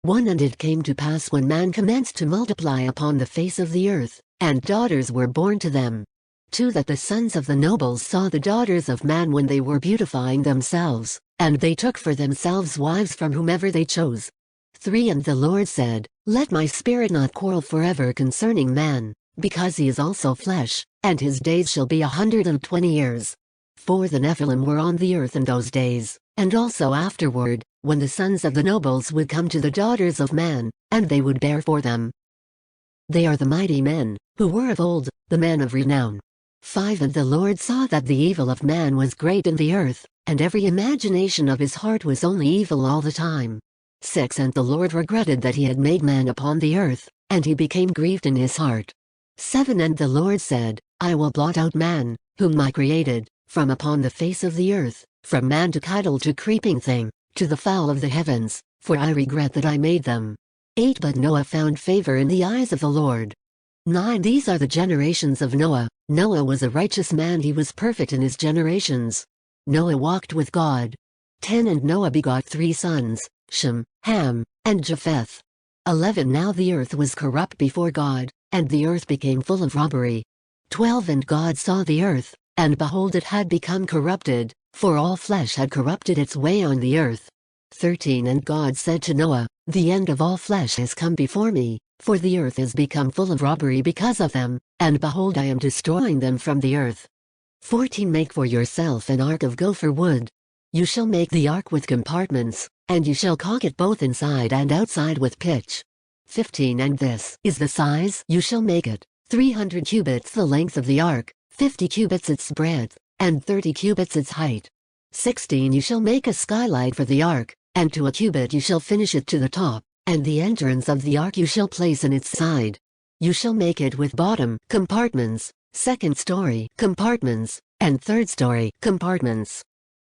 1 And it came to pass when man commenced to multiply upon the face of the earth, and daughters were born to them. 2 That the sons of the nobles saw the daughters of man when they were beautifying themselves, and they took for themselves wives from whomever they chose. 3 And the Lord said, Let my spirit not quarrel forever concerning man, because he is also flesh, and his days shall be 120 years. 4 The Nephilim were on the earth in those days, and also afterward, when the sons of the nobles would come to the daughters of man, and they would bear for them. They are the mighty men, who were of old, the men of renown. 5 And the Lord saw that the evil of man was great in the earth, and every imagination of his heart was only evil all the time. 6 And the Lord regretted that he had made man upon the earth, and he became grieved in his heart. 7 And the Lord said, I will blot out man, whom I created, from upon the face of the earth, from man to cattle to creeping thing, to the fowl of the heavens, for I regret that I made them. 8 But Noah found favor in the eyes of the Lord. 9 These are the generations of Noah. Noah was a righteous man, he was perfect in his generations. Noah walked with God. 10 And Noah begot 3 sons, Shem, Ham, and Japheth. 11 Now the earth was corrupt before God, and the earth became full of robbery. 12 And God saw the earth, and behold it had become corrupted, for all flesh had corrupted its way on the earth. 13 And God said to Noah, The end of all flesh has come before me, for the earth is become full of robbery because of them, and behold I am destroying them from the earth. 14 Make for yourself an ark of gopher wood. You shall make the ark with compartments, and you shall caulk it both inside and outside with pitch. 15 And this is the size you shall make it, 300 cubits the length of the ark, 50 cubits its breadth, and 30 cubits its height. 16 You shall make a skylight for the ark, and to a cubit you shall finish it to the top, and the entrance of the ark you shall place in its side. You shall make it with bottom compartments, second story compartments, and third story compartments.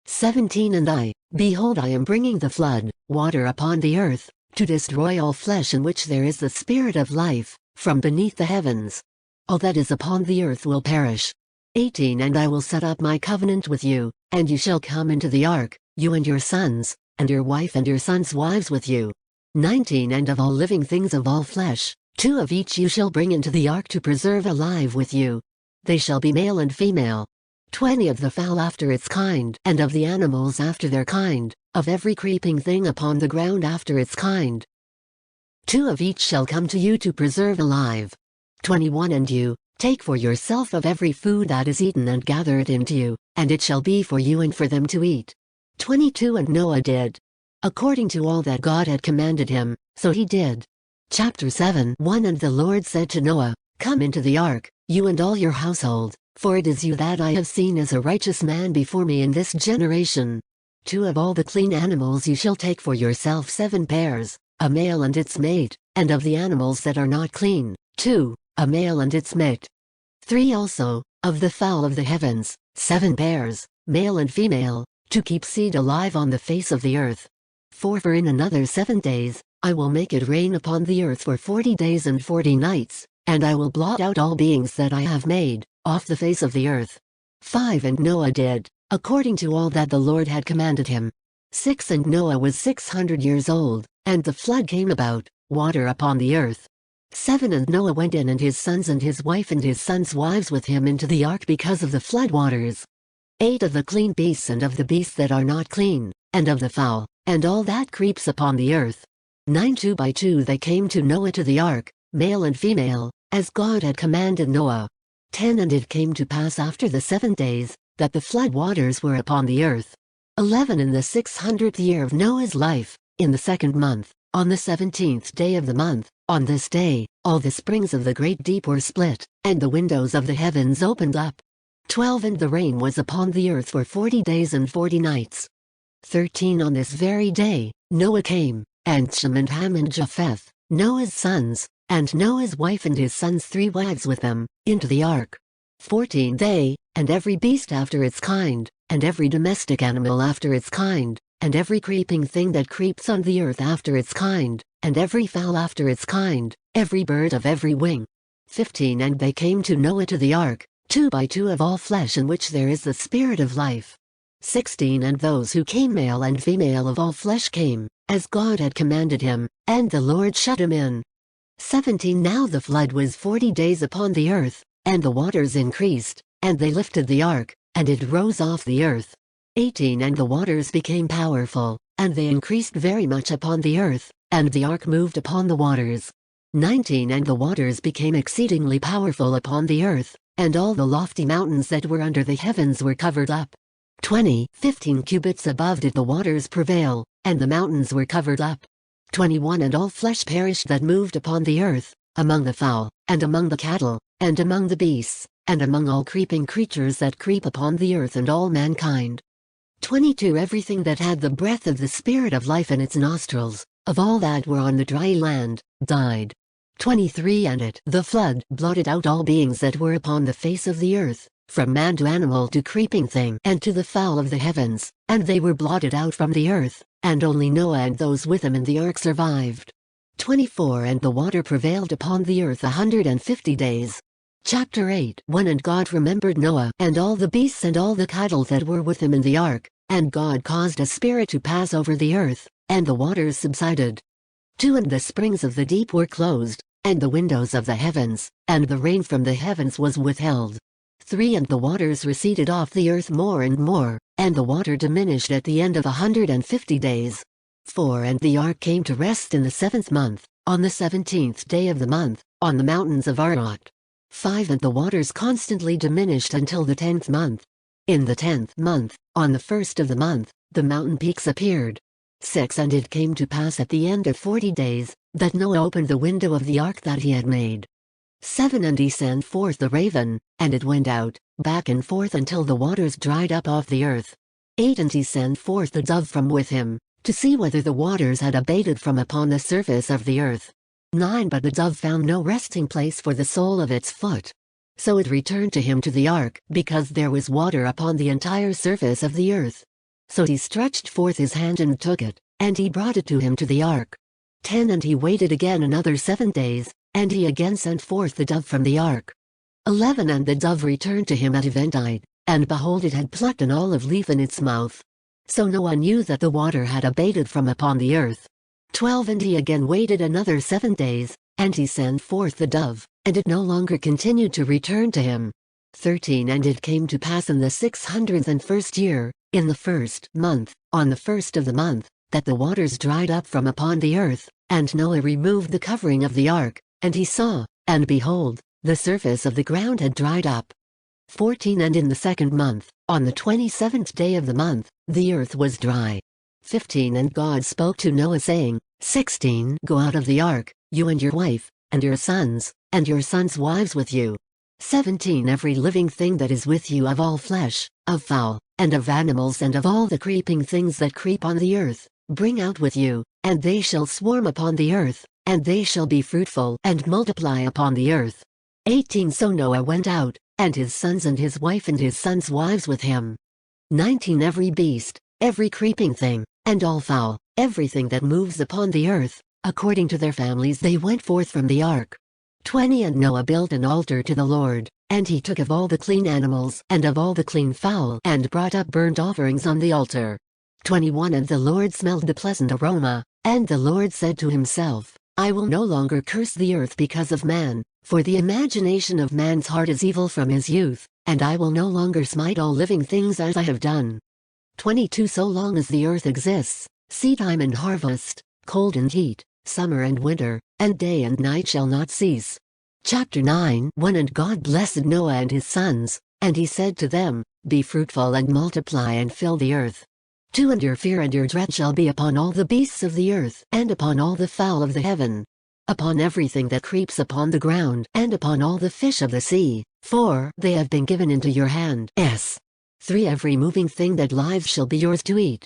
17 And behold I am bringing the flood, water upon the earth, to destroy all flesh in which there is the spirit of life, from beneath the heavens. All that is upon the earth will perish. 18 And I will set up my covenant with you, and you shall come into the ark, you and your sons, and your wife and your sons' wives with you. 19 And of all living things of all flesh, 2 of each you shall bring into the ark to preserve alive with you. They shall be male and female. 20 Of the fowl after its kind, and of the animals after their kind, of every creeping thing upon the ground after its kind. 2 of each shall come to you to preserve alive. 21 And you, take for yourself of every food that is eaten and gather it into you, and it shall be for you and for them to eat. 22 And Noah did according to all that God had commanded him, so he did. Chapter 7 1 And the Lord said to Noah, Come into the ark, you and all your household, for it is you that I have seen as a righteous man before me in this generation. 2 Of all the clean animals you shall take for yourself 7 pairs, a male and its mate, and of the animals that are not clean, 2, a male and its mate. 3 Also, of the fowl of the heavens, 7 pairs, male and female, to keep seed alive on the face of the earth. 4 For in another 7 days, I will make it rain upon the earth for 40 days and 40 nights, and I will blot out all beings that I have made, off the face of the earth. 5 And Noah did according to all that the Lord had commanded him. 6 And Noah was 600 years old, and the flood came about, water upon the earth. 7 And Noah went in and his sons and his wife and his sons' wives with him into the ark because of the flood waters. 8 Of the clean beasts and of the beasts that are not clean, and of the fowl, and all that creeps upon the earth. 9 2 by 2 They came to Noah to the ark, male and female, as God had commanded Noah. 10 And it came to pass after the 7 days, that the flood waters were upon the earth. 11 In the 600th year of Noah's life, in the 2nd month, on the 17th day of the month, on this day, all the springs of the great deep were split, and the windows of the heavens opened up. 12 And the rain was upon the earth for 40 days and 40 nights. 13 On this very day, Noah came, and Shem and Ham and Japheth, Noah's sons, and Noah's wife and his sons' 3 wives with them, into the ark. 14 They, and every beast after its kind, and every domestic animal after its kind, and every creeping thing that creeps on the earth after its kind, and every fowl after its kind, every bird of every wing. 15 And they came to Noah to the ark, 2 by 2 of all flesh in which there is the spirit of life. 16 And those who came male and female of all flesh came, as God had commanded him, and the Lord shut him in. 17 Now the flood was 40 days upon the earth, and the waters increased, and they lifted the ark, and it rose off the earth. 18 And the waters became powerful, and they increased very much upon the earth, and the ark moved upon the waters. 19 And the waters became exceedingly powerful upon the earth, and all the lofty mountains that were under the heavens were covered up. 20 15 cubits above did the waters prevail, and the mountains were covered up. 21 And all flesh perished that moved upon the earth, among the fowl, and among the cattle, and among the beasts, and among all creeping creatures that creep upon the earth and all mankind. 22 Everything that had the breath of the spirit of life in its nostrils, of all that were on the dry land, died. 23 And it, the flood, blotted out all beings that were upon the face of the earth, from man to animal to creeping thing and to the fowl of the heavens, and they were blotted out from the earth, and only Noah and those with him in the ark survived. 24 And the water prevailed upon the earth 150 days. Chapter 8 1 And God remembered Noah and all the beasts and all the cattle that were with him in the ark, and God caused a spirit to pass over the earth, and the waters subsided. 2 And the springs of the deep were closed, and the windows of the heavens, and the rain from the heavens was withheld. 3 And the waters receded off the earth more and more, and the water diminished at the end of 150 days. 4 And the ark came to rest in the 7th month, on the 17th day of the month, on the mountains of Ararat. 5 And the waters constantly diminished until the 10th month. In the 10th month, on the 1st of the month, the mountain peaks appeared. 6 And it came to pass at the end of 40 days, that Noah opened the window of the ark that he had made. 7 And he sent forth the raven, and it went out, back and forth until the waters dried up off the earth. 8 And he sent forth the dove from with him, to see whether the waters had abated from upon the surface of the earth. 9 But the dove found no resting place for the sole of its foot. So it returned to him to the ark, because there was water upon the entire surface of the earth. So he stretched forth his hand and took it, and he brought it to him to the ark. 10 And he waited again another 7 days, and he again sent forth the dove from the ark. 11 And the dove returned to him at eventide, and behold it had plucked an olive leaf in its mouth. So Noah knew that the water had abated from upon the earth. 12 And he again waited another 7 days, and he sent forth the dove, and it no longer continued to return to him. 13 And it came to pass in the 601st year, in the 1st month, on the 1st of the month, that the waters dried up from upon the earth, and Noah removed the covering of the ark, and he saw, and behold, the surface of the ground had dried up. 14 And in the 2nd month, on the 27th day of the month, the earth was dry. 15 And God spoke to Noah saying, 16 Go out of the ark, you and your wife, and your sons wives with you. 17 Every living thing that is with you of all flesh, of fowl, and of animals and of all the creeping things that creep on the earth, bring out with you, and they shall swarm upon the earth, and they shall be fruitful and multiply upon the earth. 18 So Noah went out, and his sons and his wife and his sons' wives with him. 19 Every beast, every creeping thing, and all fowl, everything that moves upon the earth, according to their families they went forth from the ark. 20 And Noah built an altar to the Lord, and he took of all the clean animals and of all the clean fowl and brought up burnt offerings on the altar. 21 And the Lord smelled the pleasant aroma, and the Lord said to himself, I will no longer curse the earth because of man, for the imagination of man's heart is evil from his youth, and I will no longer smite all living things as I have done. 22 So long as the earth exists, seedtime and harvest, cold and heat, summer and winter, and day and night shall not cease. Chapter 9 1 And God blessed Noah and his sons, and he said to them, Be fruitful and multiply and fill the earth. 2 And your fear and your dread shall be upon all the beasts of the earth and upon all the fowl of the heaven, upon everything that creeps upon the ground and upon all the fish of the sea, for they have been given into your hand. 3 Every moving thing that lives shall be yours to eat.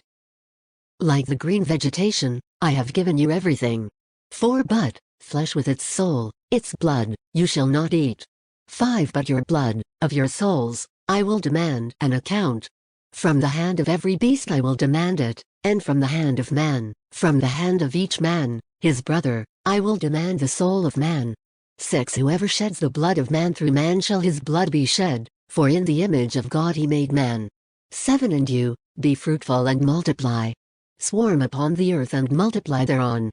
Like the green vegetation, I have given you everything. 4 But flesh with its soul, its blood, you shall not eat. 5 But your blood, of your souls, I will demand an account. From the hand of every beast I will demand it, and from the hand of man, from the hand of each man, his brother, I will demand the soul of man. 6 Whoever sheds the blood of man through man shall his blood be shed, for in the image of God he made man. 7 And you, be fruitful and multiply. swarm upon the earth and multiply thereon.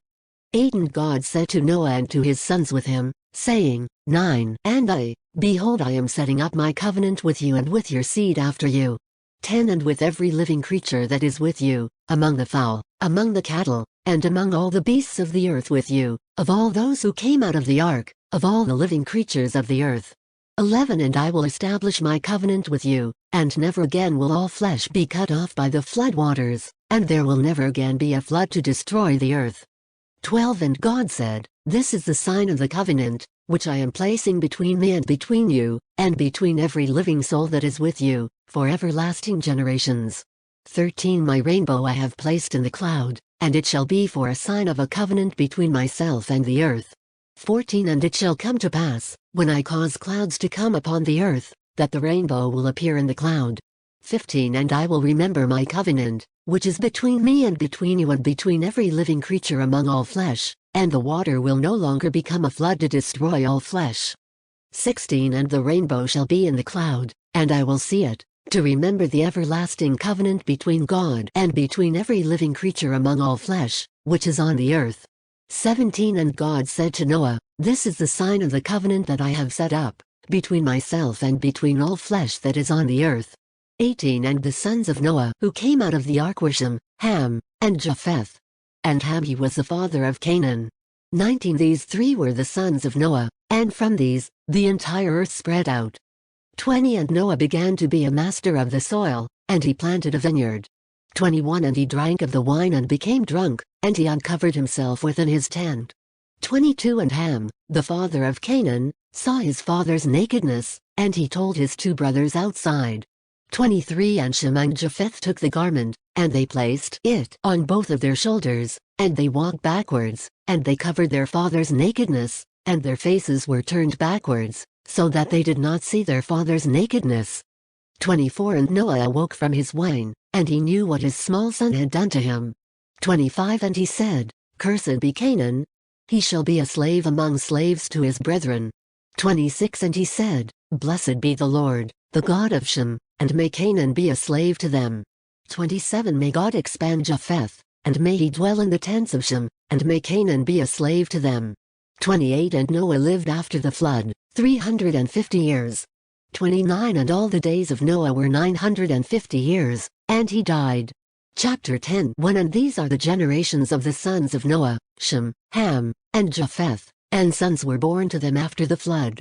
8 And God said to Noah and to his sons with him, saying, 9 And behold, I am setting up my covenant with you and with your seed after you. 10 And with every living creature that is with you, among the fowl, among the cattle, and among all the beasts of the earth with you, of all those who came out of the ark, of all the living creatures of the earth. 11 And I will establish my covenant with you, and never again will all flesh be cut off by the flood waters, and there will never again be a flood to destroy the earth. 12 And God said, This is the sign of the covenant, which I am placing between me and between you, and between every living soul that is with you, for everlasting generations. 13 My rainbow I have placed in the cloud, and it shall be for a sign of a covenant between myself and the earth. 14 And it shall come to pass, when I cause clouds to come upon the earth, that the rainbow will appear in the cloud. 15 And I will remember my covenant, which is between me and between you and between every living creature among all flesh, and the water will no longer become a flood to destroy all flesh. 16 And the rainbow shall be in the cloud, and I will see it, to remember the everlasting covenant between God and between every living creature among all flesh, which is on the earth. 17 And God said to Noah, This is the sign of the covenant that I have set up, between myself and between all flesh that is on the earth. 18 And the sons of Noah who came out of the ark were Shem, Ham, and Japheth. And Ham he was the father of Canaan. 19 These three were the sons of Noah, and from these, the entire earth spread out. 20 And Noah began to be a master of the soil, and he planted a vineyard. 21 And he drank of the wine and became drunk, and he uncovered himself within his tent. 22 And Ham, the father of Canaan, saw his father's nakedness, and he told his two brothers outside. 23 And Shem and Japheth took the garment, and they placed it on both of their shoulders, and they walked backwards, and they covered their father's nakedness, and their faces were turned backwards, so that they did not see their father's nakedness. 24 And Noah awoke from his wine, and he knew what his small son had done to him. 25 And he said, Cursed be Canaan. He shall be a slave among slaves to his brethren. 26 And he said, Blessed be the Lord, the God of Shem, and may Canaan be a slave to them. 27 May God expand Japheth, and may he dwell in the tents of Shem, and may Canaan be a slave to them. 28 And Noah lived after the flood, 350 years. 29 And all the days of Noah were 950 years, and he died. Chapter 10 1 And these are the generations of the sons of Noah, Shem, Ham, and Japheth, and sons were born to them after the flood.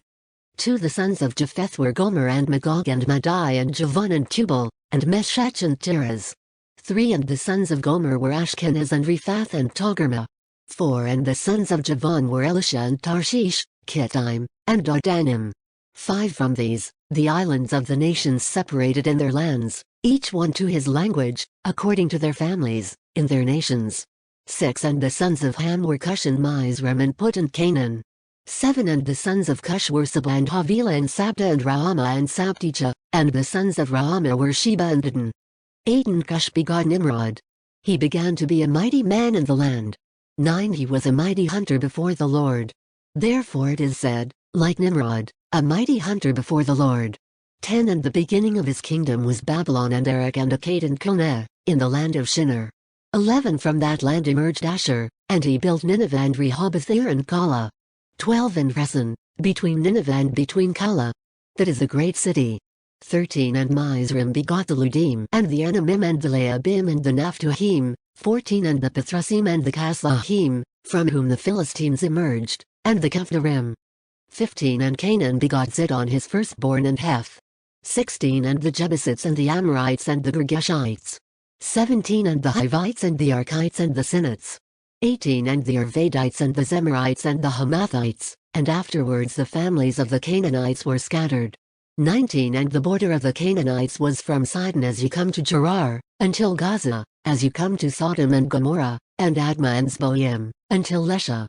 2 The sons of Japheth were Gomer and Magog and Madai and Javan and Tubal, and Meshech and Tiras. 3 And the sons of Gomer were Ashkenaz and Rephath and Togarmah. 4 And the sons of Javan were Elisha and Tarshish, Kittim, and Dardanim. 5 From these, the islands of the nations separated in their lands, each one to his language, according to their families, in their nations. 6 And the sons of Ham were Cush and Mizraim and Put and Canaan. 7 And the sons of Cush were Seba and Havilah and Sabta and Raamah and Sabtecha, and the sons of Raamah were Sheba and Dedan. 8 And Cush begot Nimrod. He began to be a mighty man in the land. 9 He was a mighty hunter before the Lord. Therefore it is said, like Nimrod, a mighty hunter before the Lord. 10 And the beginning of his kingdom was Babylon and Erech and Akkad and Calneh, in the land of Shinar. 11 From that land emerged Ashur, and he built Nineveh and Rehoboth-ir and Calah. 12 And Resen, between Nineveh and between Calah. That is a great city. 13 And Mizraim begot the Ludim and the Anamim and the Leabim and the Naphtuhim. 14 And the Pathrusim and the Casluhim, from whom the Philistines emerged, and the Caphtorim. 15 And Canaan begot Zidon his firstborn and Heth. 16 And the Jebusites and the Amorites and the Girgashites. 17 And the Hivites and the Archites and the Sinites. 18 And the Arvadites and the Zemarites and the Hamathites, and afterwards the families of the Canaanites were scattered. 19 And the border of the Canaanites was from Sidon as you come to Gerar, until Gaza, as you come to Sodom and Gomorrah, and Admah and Zeboim, until Lesha.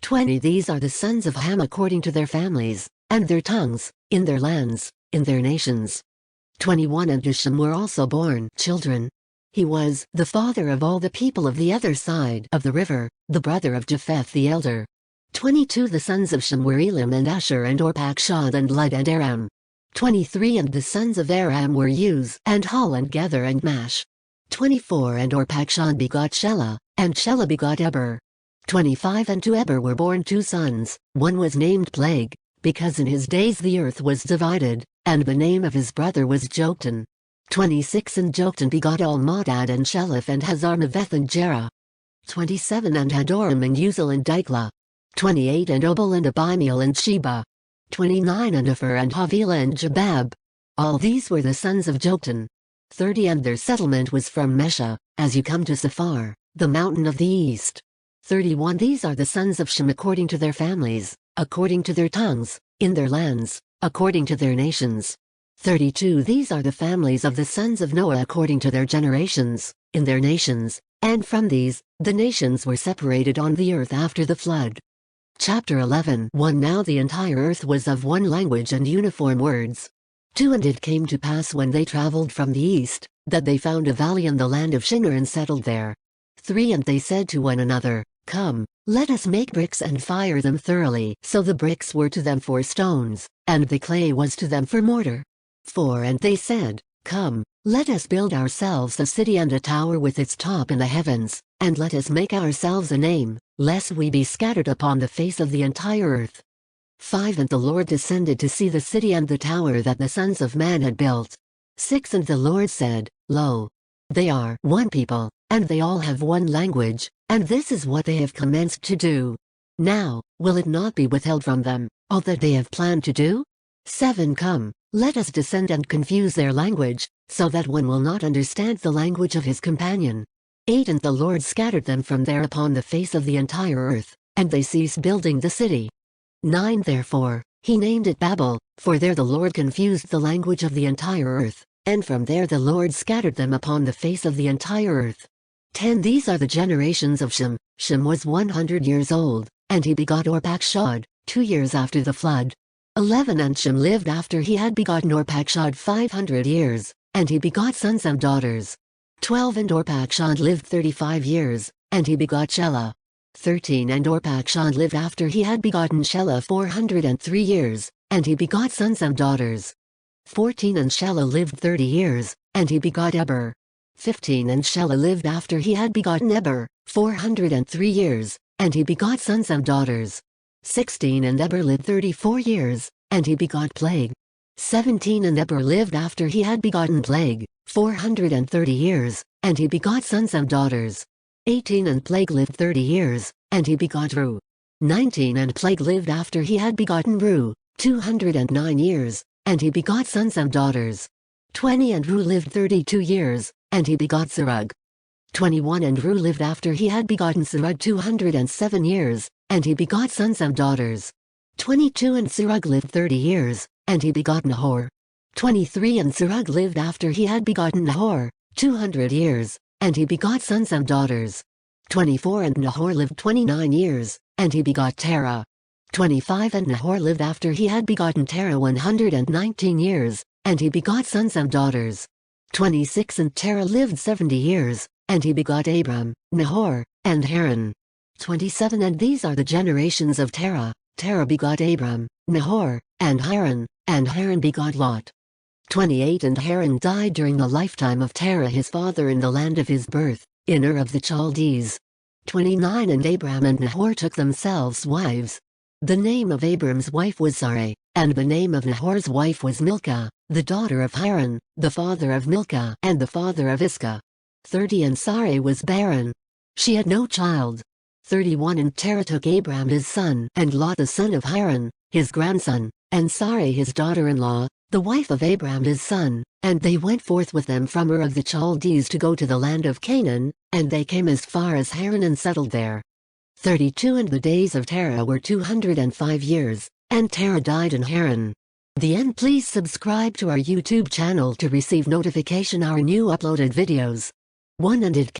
20 These are the sons of Ham according to their families, and their tongues, in their lands, in their nations. 21 And to Shem were also born children. He was the father of all the people of the other side of the river, the brother of Japheth the elder. 22 The sons of Shem were Elam and Asher and Orpachshad and Lud and Aram. 23 And the sons of Aram were Uz and Hul and Gether and Mash. 24 And Arpachshad begot Shelah, and Shelah begot Eber. 25 And to Eber were born 2 sons, one was named Plague, because in his days the earth was divided, and the name of his brother was Joktan. 26 And Joktan begot Almodad and Sheleph and Hazarmaveth and Jerah. 27 And Hadoram and Uzal and Diklah. 28 And Obal and Abimael and Sheba. 29 And Epher and Havilah and Jabab. All these were the sons of Joktan. 30 And their settlement was from Mesha, as you come to Saphar, the mountain of the east. 31 These are the sons of Shem according to their families, according to their tongues, in their lands, according to their nations. 32 These are the families of the sons of Noah according to their generations, in their nations, and from these, the nations were separated on the earth after the flood. Chapter 11 1 Now the entire earth was of one language and uniform words. 2 And it came to pass when they traveled from the east, that they found a valley in the land of Shinar and settled there. 3 And they said to one another, Come, let us make bricks and fire them thoroughly. So the bricks were to them for stones, and the clay was to them for mortar. 4 And they said, Come, let us build ourselves a city and a tower with its top in the heavens, and let us make ourselves a name, lest we be scattered upon the face of the entire earth. 5 And the Lord descended to see the city and the tower that the sons of man had built. 6 And the Lord said, Lo, they are one people, and they all have one language, and this is what they have commenced to do. Now, will it not be withheld from them, all that they have planned to do? 7 Come, let us descend and confuse their language, so that one will not understand the language of his companion. 8 And the Lord scattered them from there upon the face of the entire earth, and they ceased building the city. 9 Therefore, he named it Babel, for there the Lord confused the language of the entire earth, and from there the Lord scattered them upon the face of the entire earth. 10 These are the generations of Shem. Shem was 100 years old, and he begot Arpachshad, 2 years after the flood. 11 And Shem lived after he had begotten Arpachshad 500 years, and he begot sons and daughters. 12 And Arpachshad lived 35 years, and he begot Shelah. 13 And Arpachshad lived after he had begotten Shelah 403 years, and he begot sons and daughters. 14 And Shelah lived 30 years, and he begot Eber. 15 And Shelah lived after he had begotten Eber, 403 years, and he begot sons and daughters. 16 And Eber lived 34 years, and he begot Plague. 17 And Eber lived after he had begotten Plague, 430 years, and he begot sons and daughters. 18 And Plague lived 30 years, and he begot Ru. 19 And Plague lived after he had begotten Ru, 209 years, and he begot sons and daughters. 20 And Ru lived 32 years, and he begot Serug. 21 And Ru lived after he had begotten Serug 207 years, and he begot sons and daughters. 22 And Serug lived 30 years, and he begot Nahor. 23 And Serug lived after he had begotten Nahor, 200 years, and he begot sons and daughters. 24 And Nahor lived 29 years, and he begot Terah. 25 And Nahor lived after he had begotten Terah 119 years, and he begot sons and daughters. 26 And Terah lived 70 years, and he begot Abram, Nahor, and Haran. 27 And these are the generations of Terah. Terah begot Abram, Nahor, and Haran begot Lot. 28 And Haran died during the lifetime of Terah his father in the land of his birth, in Ur of the Chaldees. 29 And Abram and Nahor took themselves wives. The name of Abram's wife was Sarai, and the name of Nahor's wife was Milcah, the daughter of Haran, the father of Milcah and the father of Iscah. 30 And Sarai was barren. She had no child. 31 And Terah took Abram his son and Lot the son of Haran, his grandson, and Sarai his daughter-in-law, the wife of Abram his son, and they went forth with them from Ur of the Chaldees to go to the land of Canaan, and they came as far as Haran and settled there. 32 And the days of Terah were 205 years, and Terah died in Haran. The end. Please subscribe to our YouTube channel to receive notification our new uploaded videos. 1 And it